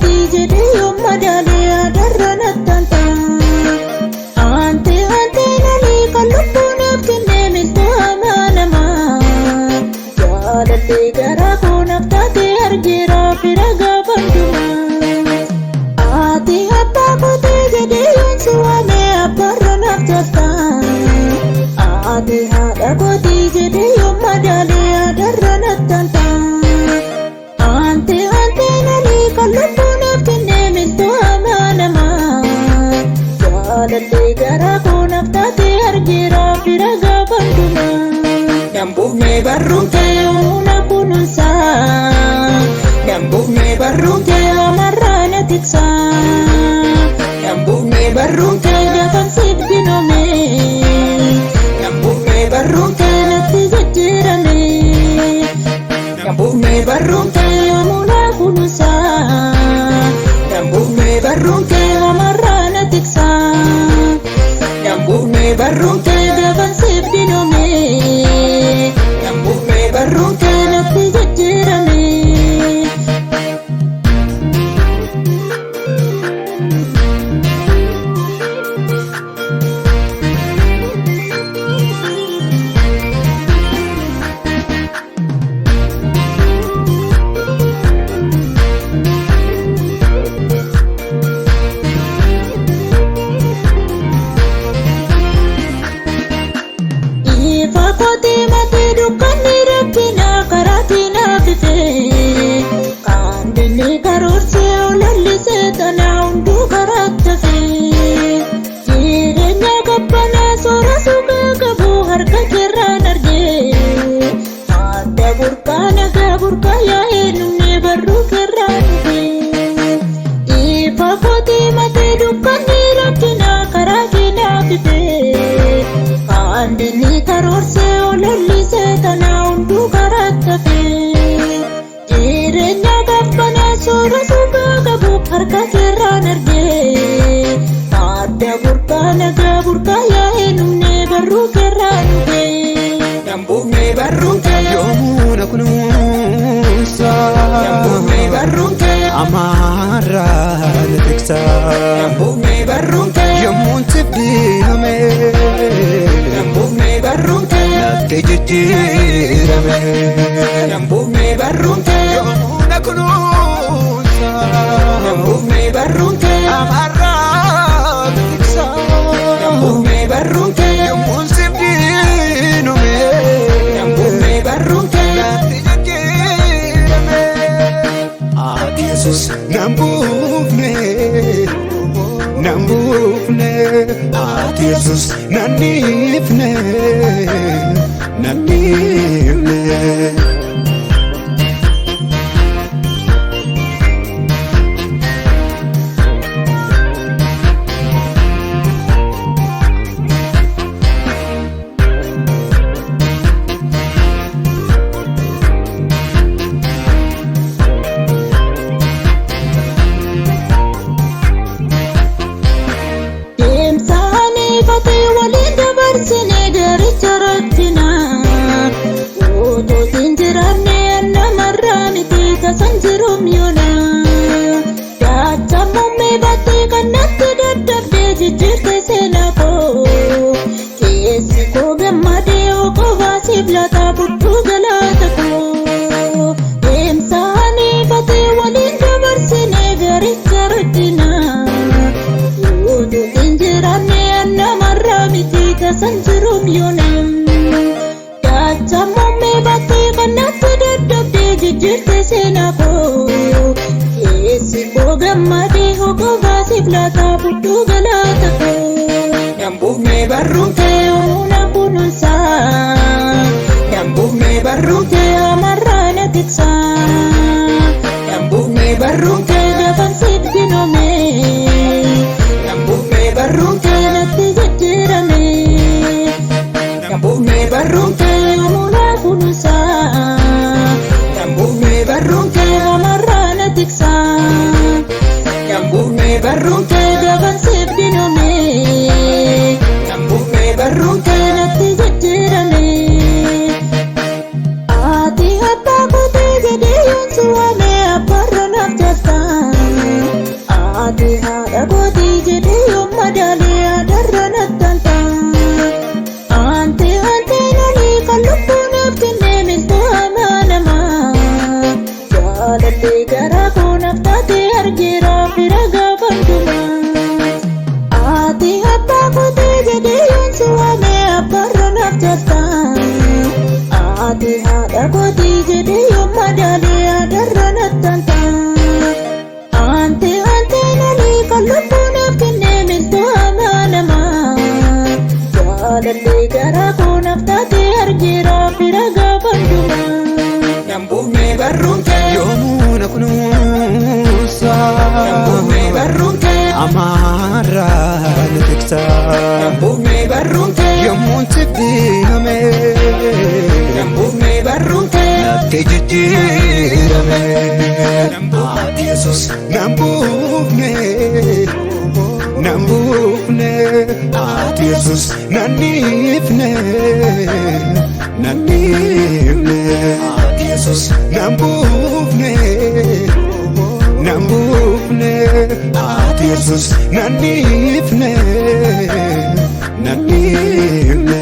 kooti jedhee yoo madaalee adarra tanta. Ante nani kan lubbuunaaf kennee miltoo amanamaa. Jaalallee garaa koo naaf taatee argeera fira gaafantumaa. Ati abbaa kooti jedhee yoon si waamee abbaarra naaf jaalta. Ati haadha kooti jedhee yoo madaalee adarra tanta. Ante nani kan lubbuunaaf kennee miltoo amanamaa. Jaalallee garaa koo naaf taatee argeera fira gaafantumaa. Dambuufnee barruun kee humna kunuunsaa. Dambuufnee barruun kee amarraa na tiksaa. Dambuufnee barruun kee dafansiif dinoomee. Dambuufnee barruun kee natti jijjiiramee. Dambuufnee barruun kee humna kunuunsaa. Dambuufnee barruun kee amarraa na tiksaa. Dambuufnee barruun kee dafansiif dinoomee. Dambuufnee barruun kee natti jijjiiramee. Ifa kooti matee dukkanni rakkina karaatiin hafifee. Kan dinni karoorsee olallisee tanaa hunduu karaatti hafee. Jireenya qabbanaa soora suuqaa qabu harka keerraan argee. Adda burqaa nagaa burqaa yaa'ee numnee barruu keerraan dhufee. Ifa kooti matee dukkanni rakkina karaatiin hafifee. Kan dinni karoorsee olallisee tanaa hunduu karaatti hafee. Jireenya qabbanaa soora suuqaa qabu harka keerraan argee. Adda burqaa nagaa burqaa yaa'ee numnee barruu keerraan dhufee. Dambuufnee barruun kee yoomuu na kunuunsa. Dambuufnee barruun kee amarraa na tiksa. Dambuufnee barruun kee yommuun siif diinamee. Dambuufnee barruun kee natti jijjiirame. Dambuufnee barruun kee yoomuu na kunuunsa. Dambuufnee barruun kee amarraa na tiksa. Dambuufnee barruun kee yommuun siif diinamee. Dambuufnee barruun kee natti jijjiirame. Ati Yesuus nan buufne. Nambuufne ati Yesuus naniifne naniifne. Deemsaanii fatee waliin dabarsinee garicha rakkinaa. Otootiin jiraannee namarraa miti tasan jiruum yoonaa. Daacha muummee battee kan natti daddabdee jijjiirte seenaa koo. Keessi koo gammadee oo qofaasiif laata budhuu galaata koo. Deemsaanii fatee waliin dabarsinee garicha rakkinaa. Otootiin jiraannee namarraa miti tasan jiruum yoonaa. Daacha muummee battee kan natti daddabdee jijjiirte seenaa koo. Keessi koo gammadee oo qofaasiif laata budhuu galaata koo. Dambuufnee barruun kee humna kunuunsaa. Dambuufnee barruun kee amarraa na tiksaa. Dambuufnee barruun kee dafansiif dinoomee. Dambuufnee barruun kee natti jijjiiramee. Dambuufnee barruun kee humna kunuunsaa. Dambuufnee barruun kee amarraa na tiksaa. Dambuufnee barruun kee dafansiif dinoomee. Dambuufnee barruun kee natti jijjiiramee. Ati abbaa kooti jedhee yoon si waamee abbaarra naaf jaalta. Jaalallee garaa koo naftaatee argeera fira gaafa dhumaa. Nambuufnee barruun kee yoomuu na kunuunsa. Nambuufnee barruun kee amaarraa na tiksa. Nambuufnee barruun kee yommuun sibbiname. Nambuufnee barruun kee naftee jijjiirame. Ati Yesuus nambuufnee. Nambuufne ati Yesuus nanniifne. Nanniifne ati Yesuus nambuufne. Nambuufne ati Yesuus nanniifne. Nanniifne.